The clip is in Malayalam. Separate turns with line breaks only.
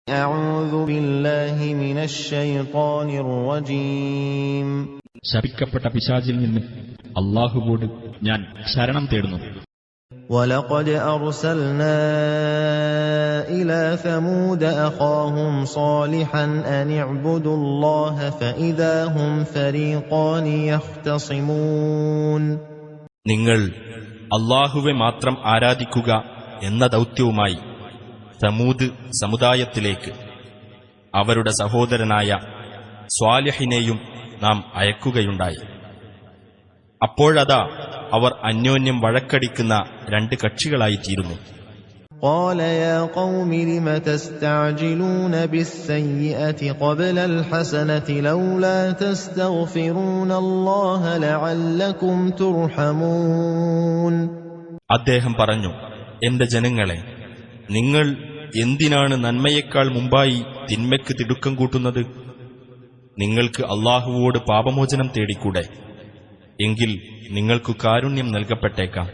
أعوذ بالله من الشيطان الرجيم.
ശപിക്കപ്പെട്ട പിശാചിൽ നിന്ന് അല്ലാഹുവോട് ഞാൻ ശരണം തേടുന്നു.
ولقد أرسلنا إلى ثمود أخاهم صالحا أن اعبدوا الله فإذا هم فريقان يختصمون.
നിങ്ങൾ അല്ലാഹുവെ മാത്രം ആരാധിക്കുക എന്ന ദൗത്യവുമായി സമൂദ് സമുദായത്തിലേക്ക് അവരുടെ സഹോദരനായ സ്വാലിഹിനെയും നാം അയക്കുകയുണ്ടായി. അപ്പോഴതാ അവർ അന്യോന്യം വഴക്കടിക്കുന്ന രണ്ട് കക്ഷികളായിത്തീരുന്നു.
قال يا قوم لم تستعجلون بالسيئة قبل الحسنة لولا تستغفرون الله لعلكم ترحمون.
അദ്ദേഹം പറഞ്ഞു, എന്റെ ജനങ്ങളെ, നിങ്ങൾ എന്തിനാണ് നന്മയേക്കാൾ മുമ്പായി തിന്മയ്ക്ക് തിടുക്കം കൂട്ടുന്നത്? നിങ്ങൾക്ക് അല്ലാഹുവോട് പാപമോചനം തേടിക്കൂടെ? എങ്കിൽ നിങ്ങൾക്കു കാരുണ്യം നൽകപ്പെട്ടേക്കാം.